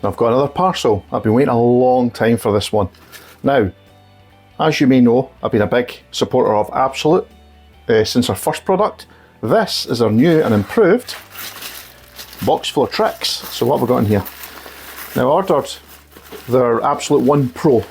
I've got another parcel. I've been waiting a long time for this one. Now, as you may know, I've been a big supporter of Abxylute since our first product. This is our new and improved box full of tricks. So what have we got in here? Now, I ordered their Abxylute One Pro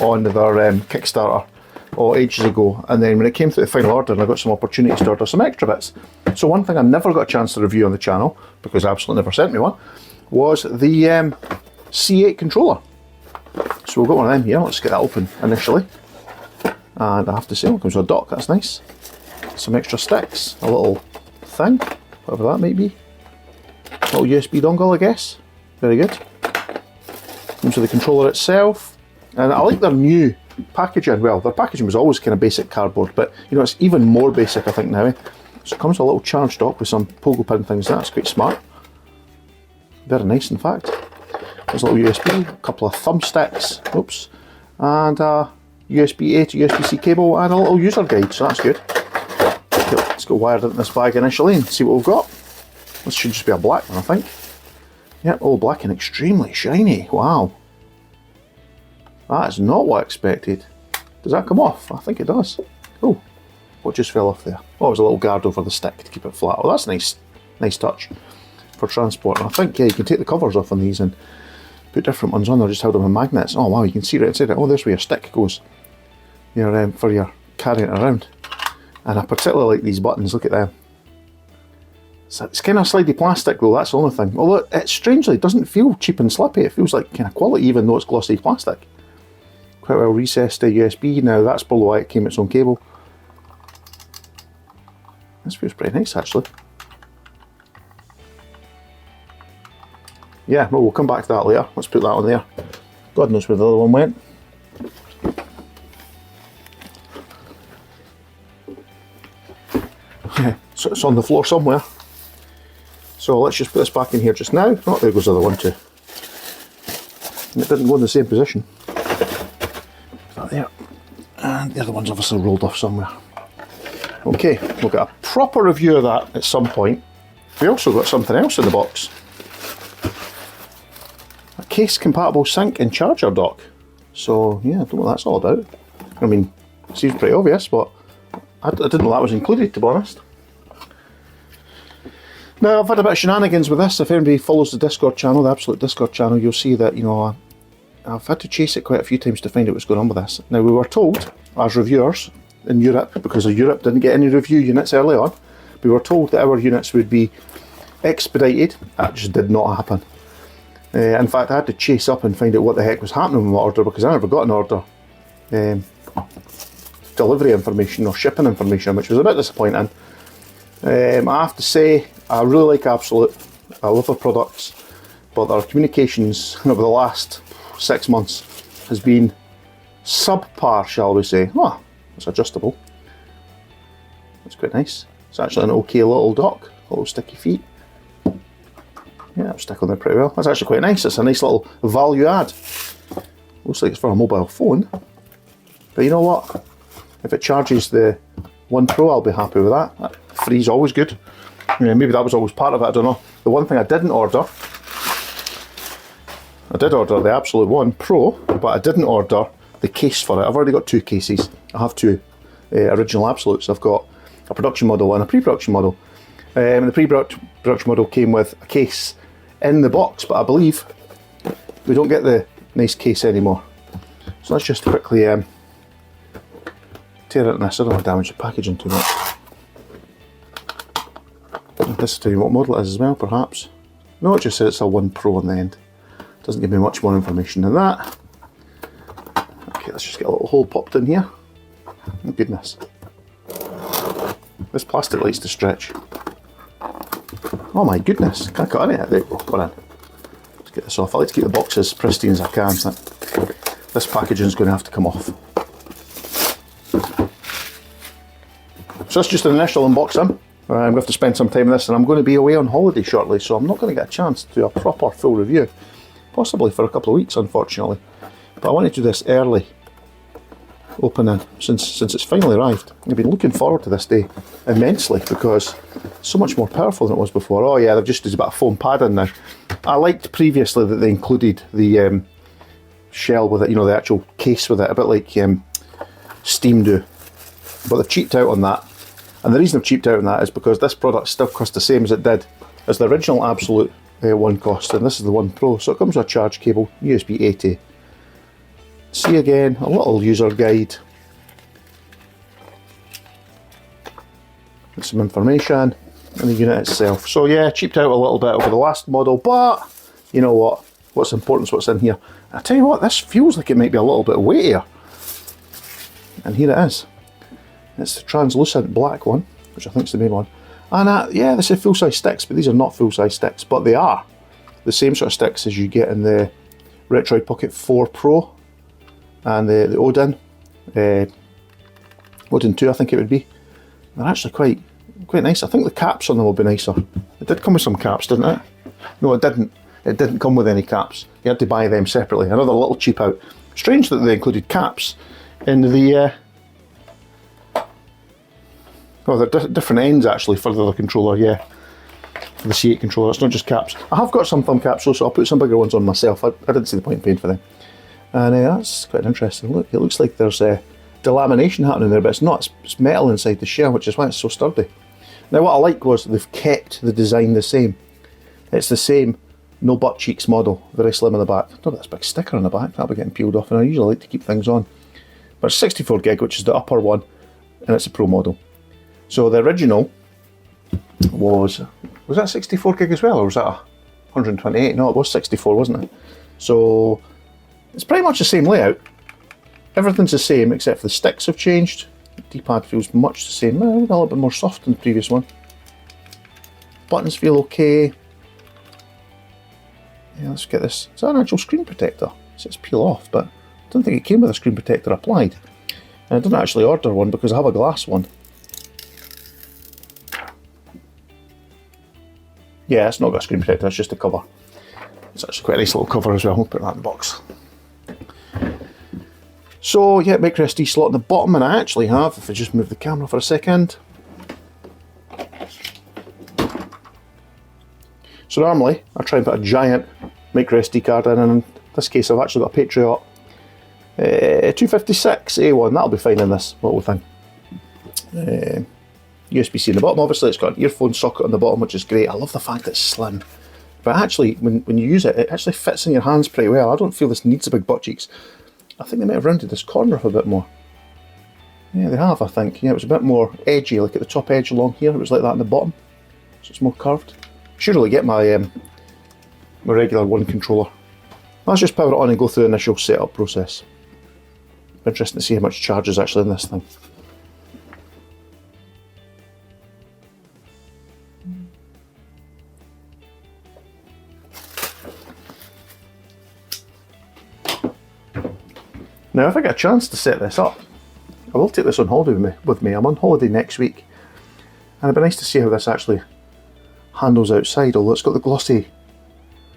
on their Kickstarter ages ago, and then when it came to the final order and I got some opportunities to order some extra bits. So one thing I never got a chance to review on the channel, because Abxylute never sent me one, was the C8 controller. So we've got one of them here. Let's get that open initially. And I have to say, it comes with a dock, that's nice. Some extra sticks, a little thing, whatever that might be. A little USB dongle, I guess. Very good. Comes with the controller itself. And I like their new packaging. Well, their packaging was always kind of basic cardboard, but you know, it's even more basic, I think, now. So it comes with a little charge dock with some pogo pin things. That's quite smart. Very nice, in fact. There's a little USB, a couple of thumbsticks, oops, and a USB-A to USB-C cable, and a little user guide, so that's good. Okay, let's go wired into this bag initially and see what we've got. This should just be a black one, I think. Yep, all black and extremely shiny. Wow. That is not what I expected. Does that come off? I think it does. Oh, what just fell off there? Oh, it was a little guard over the stick to keep it flat. Oh, that's nice. Nice touch for transport. And I think, yeah, you can take the covers off on these and put different ones on there, just held them with magnets. Oh wow, you can see right inside it. Oh, there's where your stick goes. For your carrying it around. And I particularly like these buttons, look at them. So it's kind of slidey plastic though, that's the only thing. Although it strangely doesn't feel cheap and slippy, it feels like kind of quality even though it's glossy plastic. Quite well recessed to USB. Now that's probably why it came with its own cable. This feels pretty nice actually. Yeah, well, we'll come back to that later. Let's put that on there. God knows where the other one went. Yeah, so it's on the floor somewhere. So let's just put this back in here just now. Oh, there goes the other one too. And it didn't go in the same position. That there. And the other one's obviously rolled off somewhere. Okay, we'll get a proper review of that at some point. We also got something else in the box. A case compatible sync and charger dock. So yeah, I don't know what that's all about. I mean, it seems pretty obvious, but I didn't know that was included, to be honest. Now, I've had a bit of shenanigans with this. If anybody follows the Discord channel, the Abxylute Discord channel, you'll see that, you know, I've had to chase it quite a few times to find out what's going on with this. Now, we were told, as reviewers in Europe, because Europe didn't get any review units early on, we were told that our units would be expedited. That just did not happen. In fact, I had to chase up and find out what the heck was happening with my order, because I never got an order delivery information or shipping information, which was a bit disappointing. I have to say, I really like Abxylute. I love their products, but their communications over the last 6 months has been subpar, shall we say. Oh, it's adjustable. That's quite nice. It's actually an okay little dock, little sticky feet. Yeah, it'll stick on there pretty well. That's actually quite nice. It's a nice little value add. Looks like it's for a mobile phone. But you know what? If it charges the One Pro, I'll be happy with that. Free's always good. Yeah, maybe that was always part of it, I don't know. The one thing I didn't order, I did order the Abxylute One Pro, but I didn't order the case for it. I've already got 2 cases. I have 2 original Abxylutes. I've got a production model and a pre-production model. The pre-production model came with a case in the box, but I believe we don't get the nice case anymore. So let's just quickly tear it in this. I don't want to damage the packaging too much. This will tell you what model it is as well, perhaps. No, it just says it's a One Pro on the end. Doesn't give me much more information than that. Okay, let's just get a little hole popped in here. Oh goodness. This plastic likes to stretch. Oh my goodness, can I cut any of it? There you go, go on. Let's get this off. I like to keep the box as pristine as I can. So this packaging is going to have to come off. So that's just an initial unboxing. I'm going to have to spend some time on this, and I'm going to be away on holiday shortly, so I'm not going to get a chance to do a proper full review. Possibly for a couple of weeks, unfortunately. But I wanted to do this early opening since it's finally arrived. I've been looking forward to this day immensely, because so much more powerful than it was before. Oh yeah, they've just used a bit of foam padding now. I liked previously that they included the shell with it, you know, the actual case with it, a bit like Steam do. But they've cheaped out on that. And the reason they've cheaped out on that is because this product still costs the same as it did as the original Abxylute One cost, and this is the One Pro. So it comes with a charge cable, USB A to C again, a little user guide, and some information, and the unit itself. So yeah, cheaped out a little bit over the last model, but you know what? What's important is what's in here. I tell you what, this feels like it might be a little bit weightier. And here it is. It's the translucent black one, which I think is the main one. And yeah, they say full-size sticks, but these are not full-size sticks, but they are the same sort of sticks as you get in the Retroid Pocket 4 Pro and the Odin. Odin 2, I think it would be. They're actually quite nice. I think the caps on them will be nicer. It did come with some caps, didn't it? No, it didn't. It didn't come with any caps. You had to buy them separately. Another little cheap out. Strange that they included caps in the... Oh, they're different ends actually for the controller, yeah. For the C8 controller, it's not just caps. I have got some thumb caps, so I'll put some bigger ones on myself. I didn't see the point in paying for them. And that's quite interesting. Look, it looks like there's delamination happening there, but it's not. It's metal inside the shell, which is why it's so sturdy. Now what I like was they've kept the design the same. It's the same no butt cheeks model, very slim in the back. Oh, that's a big sticker on the back, that'll be getting peeled off, and I usually like to keep things on. But it's 64 gig, which is the upper one, and it's a Pro model. So the original was that 64 gig as well, or was that 128? No, it was 64, wasn't it? So it's pretty much the same layout. Everything's the same except for the sticks have changed. The D-pad feels much the same, a little bit more soft than the previous one. Buttons feel okay. Yeah, let's get this. Is that an actual screen protector? It says peel off, but I don't think it came with a screen protector applied. And I didn't actually order one because I have a glass one. Yeah, it's not got a screen protector, it's just a cover. It's actually quite a nice little cover as well. We'll put that in the box. So yeah, micro SD slot in the bottom, and I actually have, if I just move the camera for a second. So normally I try and put a giant micro SD card in, and in this case I've actually got a Patriot 256 A1, that'll be fine in this little thing. USB-C in the bottom, obviously it's got an earphone socket on the bottom, which is great. I love the fact that it's slim. But actually, when you use it, it actually fits in your hands pretty well. I don't feel this needs a big butt cheeks. I think they might have rounded this corner up a bit more. Yeah, they have, I think. Yeah, it was a bit more edgy, like at the top edge along here. It was like that in the bottom. So it's more curved. I should really get my my regular one controller. Let's just power it on and go through the initial setup process. Interesting to see how much charge is actually in this thing. Now if I get a chance to set this up, I will take this on holiday with me. I'm on holiday next week, and it'd be nice to see how this actually handles outside, although it's got the glossy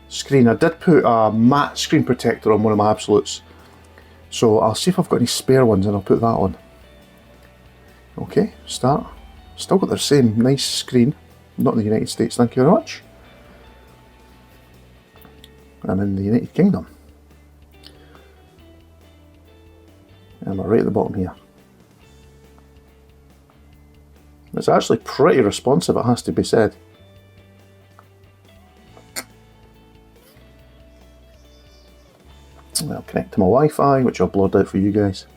screen. I did put a matte screen protector on one of my Abxylutes, so I'll see if I've got any spare ones and I'll put that on. Okay, start. Still got the same nice screen, not in the United States, thank you very much. I'm in the United Kingdom. And we're right at the bottom here. It's actually pretty responsive, it has to be said. I'll connect to my Wi-Fi, which I've blurred out for you guys.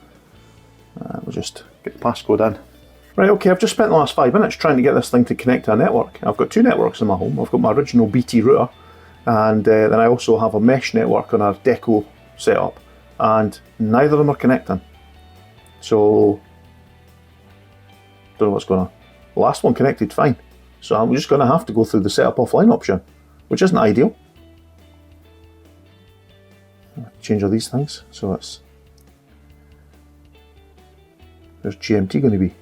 We'll just get the passcode in. Right, okay, I've just spent the last 5 minutes trying to get this thing to connect to a network. I've got 2 networks in my home. I've got my original BT router, and then I also have a mesh network on our Deco setup, and neither of them are connecting. So, don't know what's going on. The last one connected fine, so I'm just going to have to go through the setup offline option, which isn't ideal. Change all these things, so it's... There's GMT going to be,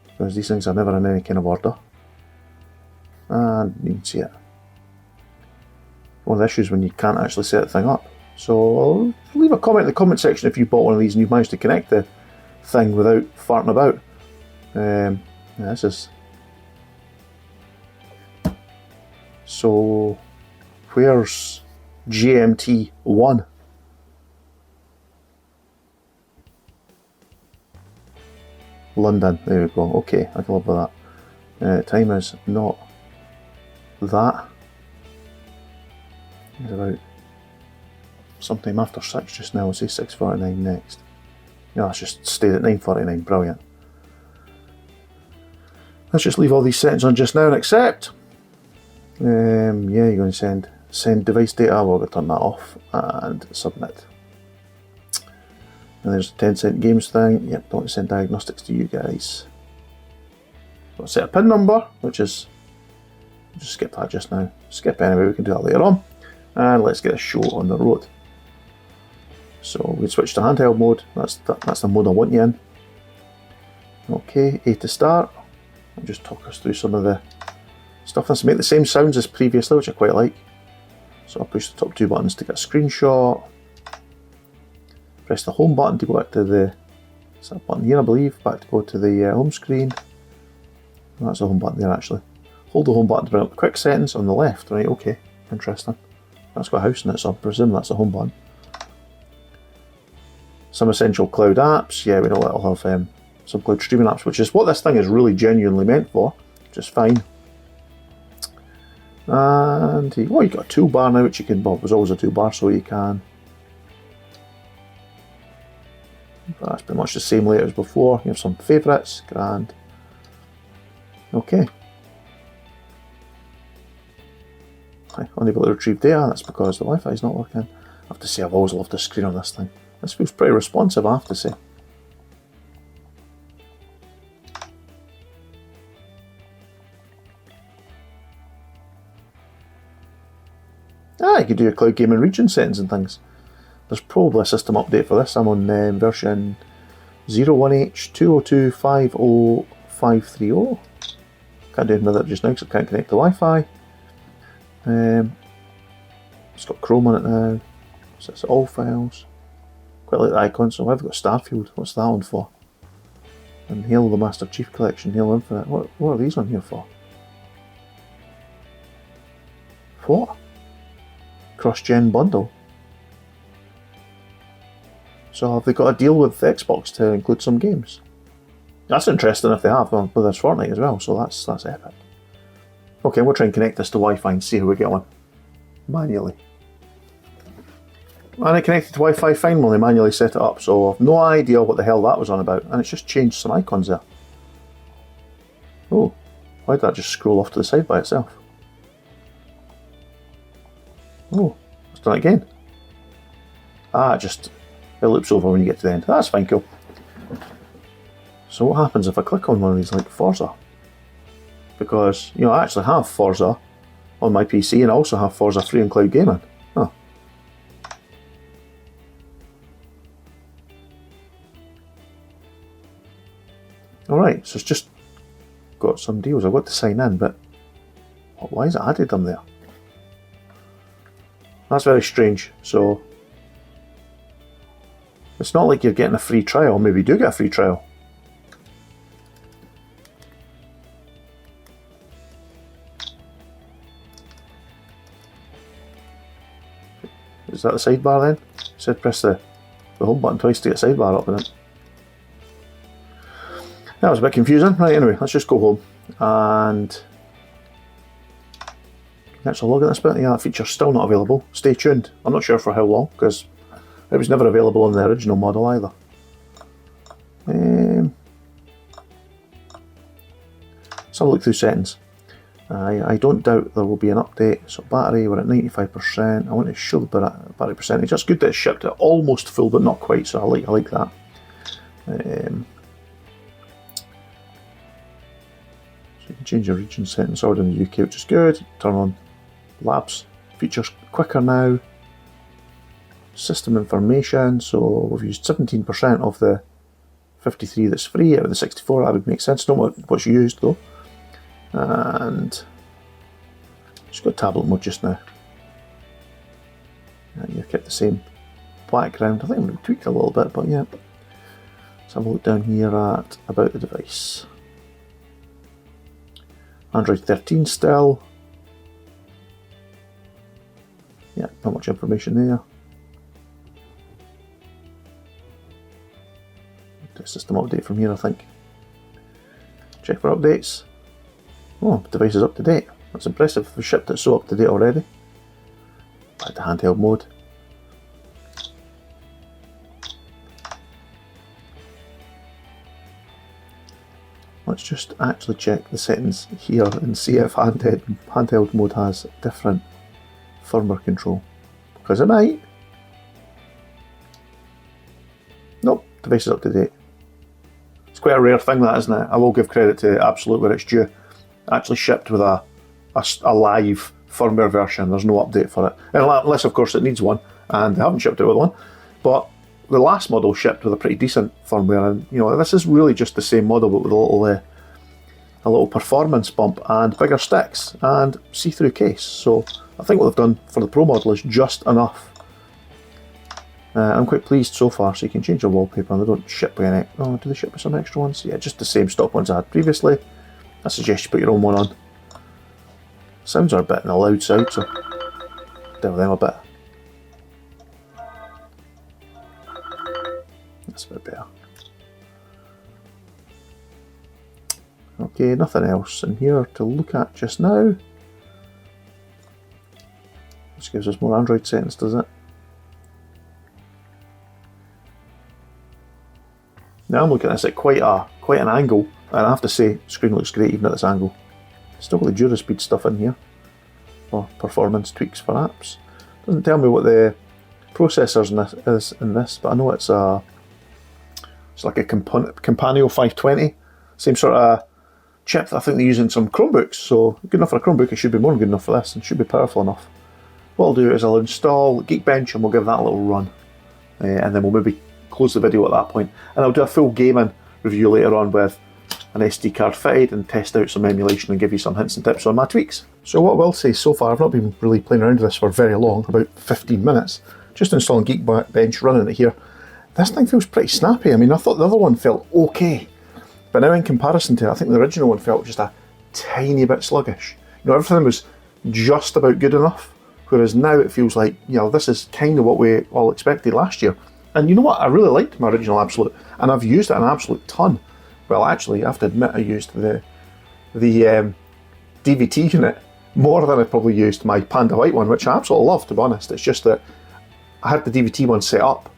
because these things are never in any kind of order. And you can see it. One of the issues when you can't actually set the thing up. So leave a comment in the comment section if you bought one of these and you've managed to connect the thing without farting about. Yeah, this is So where's GMT 1? London, there we go. Okay, I can live with that. Time is not that. It's about sometime after 6 just now. I'll say 6:49 next. Yeah, let's just stay at 9:49. Brilliant. Let's just leave all these settings on just now and accept. Yeah, you're going to send device data. We're going to turn that off and submit. And there's a 10-cent games thing. Yep, don't send diagnostics to you guys. Got to set a PIN number, which is, just skip that just now. Skip anyway, we can do that later on. And let's get a show on the road. So we switch to handheld mode. That's the mode I want you in. Okay, A to start. I'll just talk us through some of the stuff. This make the same sounds as previously, which I quite like. So I'll push the top 2 buttons to get a screenshot. Press the home button to go back to the, it's that button here I believe, back to go to the home screen. Oh, that's the home button there actually. Hold the home button to bring up the quick settings on the left, right, okay, interesting. That's got a house in it, so I presume that's the home button. Some essential cloud apps, yeah we know it'll have some cloud streaming apps, which is what this thing is really genuinely meant for, which is fine. And, well, you've got a toolbar now, which you can, well, there's always a toolbar, so you can. But that's pretty much the same layout as before. You have some favourites, grand. Okay. Unable to retrieve data, that's because the Wi-Fi is not working. I have to say, I've always loved the screen on this thing. This feels pretty responsive, I have to say. You could do your cloud gaming region settings and things. There's probably a system update for this. I'm on version 01H20250530. Can't do anything with it just now because I can't connect to Wi-Fi. It's got Chrome on it now. So it's all files. Quite like the icon. So I've got Starfield. What's that one for? And Halo the Master Chief Collection, Halo Infinite. What are these on here for? What? Cross-gen bundle. So have they got a deal with Xbox to include some games? That's interesting if they have, but there's Fortnite as well, so that's epic. Okay, we'll try and connect this to Wi-Fi and see how we get on. Manually. And I connected to Wi-Fi fine when I manually set it up, so I've no idea what the hell that was on about, and it's just changed some icons there. Oh, why did that just scroll off to the side by itself? Oh, let's done it again. It loops over when you get to the end. That's fine, cool. So what happens if I click on one of these like Forza? Because, you know, I actually have Forza on my PC and I also have Forza free on cloud gaming. Huh. Alright, so it's just got some deals. I've got to sign in, but why has it added them there? That's very strange. So it's not like you're getting a free trial. Maybe you do get a free trial. Is that the sidebar then? It said press the home button twice to get the sidebar up in it. That was a bit confusing. Right, anyway, let's just go home and actually log at this bit. Yeah, that feature's still not available. Stay tuned. I'm not sure for how long, because it was never available on the original model either. Let's have a look through settings. I don't doubt there will be an update. So battery, we're at 95%. I want to show the battery percentage. That's good that it's shipped at almost full, but not quite, so I like that. So you can change your region settings order in the UK, which is good. Turn on labs features quicker now. System information, so we've used 17% of the 53 that's free out of the 64. That would make sense. Don't know what's used though. And just got tablet mode just now. And you've kept the same background. I think I'm going to tweak it a little bit, but yeah. Let's have a look down here at about the device. Android 13 still. Yeah, not much information there. Do a system update from here, I think. Check for updates. Oh, device is up to date. That's impressive. We shipped it so up to date already. Back to handheld mode. Let's just actually check the settings here and see if handheld mode has different firmware control. Because it might. Nope, device is up to date. It's quite a rare thing, that, isn't it? I will give credit to Abxylute where it's due. Actually shipped with a live firmware version. There's no update for it, unless of course it needs one, and they haven't shipped it with one. But the last model shipped with a pretty decent firmware, and you know, this is really just the same model but with a little performance bump and bigger sticks and see-through case. So I think what they've done for the Pro model is just enough. I'm quite pleased so far. So you can change your wallpaper and they don't ship with any. Oh, do they ship with some extra ones? Yeah, just the same stock ones I had previously. I suggest you put your own one on. Sounds are a bit on the loud side, so deal with them a bit. That's a bit better. Okay, nothing else in here to look at just now. This gives us more Android settings, does it? Now I'm looking at this at quite an angle, and I have to say, the screen looks great even at this angle. Still got the Duraspeed stuff in here for performance tweaks for apps. Doesn't tell me what the processors is in this, but I know it's like a Campanio 520, same sort of chip that I think they use in some Chromebooks. So good enough for a Chromebook, it should be more than good enough for this, and should be powerful enough. What I'll do is I'll install Geekbench and we'll give that a little run, and then we'll maybe close the video at that point, and I'll do a full gaming review later on with an SD card fitted and test out some emulation and give you some hints and tips on my tweaks. So what I will say, so far I've not been really playing around with this for very long, about 15 minutes, just installing Geekbench, running it here. This thing feels pretty snappy. I mean, I thought the other one felt okay, but now in comparison to it, I think the original one felt just a tiny bit sluggish. You know, everything was just about good enough, whereas now it feels like, you know, this is kind of what we all expected last year. And you know what, I really liked my original Abxylute, and I've used it an absolute ton. Well, actually, I have to admit I used the DVT unit more than I probably used my Panda White one, which I absolutely love, to be honest. It's just that I had the DVT one set up,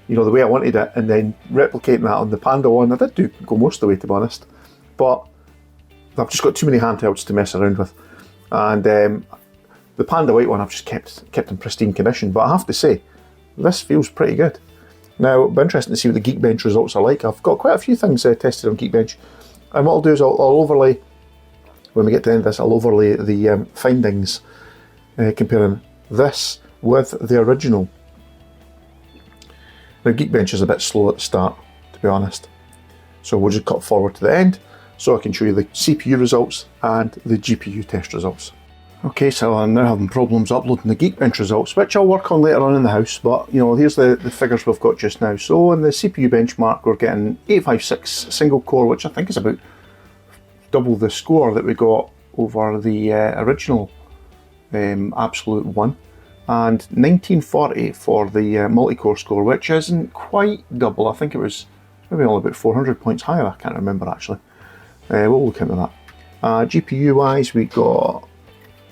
you know, the way I wanted it, and then replicating that on the Panda one, I did go most of the way, to be honest. But I've just got too many handhelds to mess around with. And the Panda White one I've just kept in pristine condition, but I have to say, this feels pretty good. Now, it'll be interesting to see what the Geekbench results are like. I've got quite a few things tested on Geekbench, and what I'll do is I'll overlay, when we get to the end of this, I'll overlay the findings comparing this with the original. Now, Geekbench is a bit slow at the start, to be honest, so we'll just cut forward to the end so I can show you the CPU results and the GPU test results. Okay, so I'm now having problems uploading the Geekbench results, which I'll work on later on in the house, but you know, here's the figures we've got just now. So in the CPU benchmark, we're getting 856 single core, which I think is about double the score that we got over the original Abxylute One, and 1940 for the multi-core score, which isn't quite double. I think it was maybe only about 400 points higher, I can't remember actually. We'll look into that. GPU wise, we got,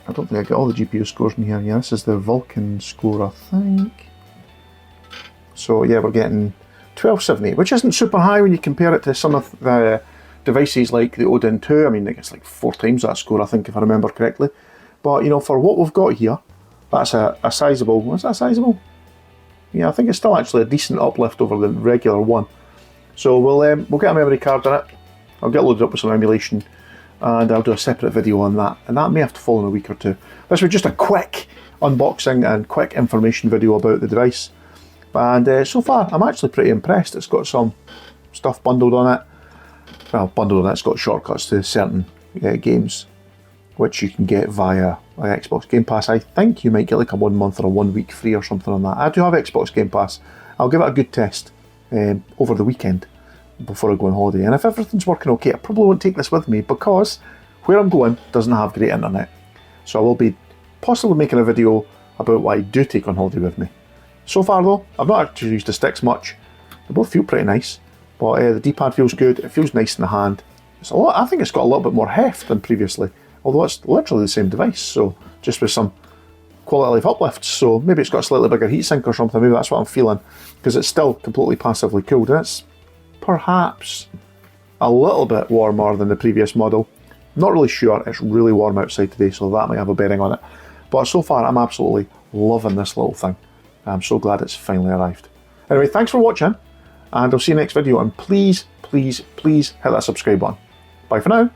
I don't think I got all the GPU scores in here. Yeah, this is the Vulkan score, I think. So yeah, we're getting 1278, which isn't super high when you compare it to some of the devices like the Odin 2. I mean, it's like 4 times that score, I think, if I remember correctly. But you know, for what we've got here, that's a sizable. Was that sizable? Yeah, I think it's still actually a decent uplift over the regular one. So we'll get a memory card in it. I'll get loaded up with some emulation, and I'll do a separate video on that, and that may have to fall in a week or two. This was just a quick unboxing and quick information video about the device, and so far I'm actually pretty impressed. It's got some stuff bundled on it. Well, bundled on it, it's got shortcuts to certain games, which you can get via Xbox Game Pass. I think you might get like a 1 month or a 1 week free or something on that. I do have Xbox Game Pass. I'll give it a good test over the weekend before I go on holiday, and if everything's working okay, I probably won't take this with me because where I'm going doesn't have great internet. So I will be possibly making a video about what I do take on holiday with me. So far though, I've not actually used the sticks much. They both feel pretty nice, but the D-pad feels good, it feels nice in the hand. It's a lot, I think it's got a little bit more heft than previously, although it's literally the same device, so just with some quality of life uplifts, so maybe it's got a slightly bigger heatsink or something, maybe that's what I'm feeling, because it's still completely passively cooled, and it's perhaps a little bit warmer than the previous model. Not really sure, it's really warm outside today, so that might have a bearing on it. But so far, I'm absolutely loving this little thing. I'm so glad it's finally arrived. Anyway, thanks for watching, and I'll see you next video, and please, please, please hit that subscribe button. Bye for now.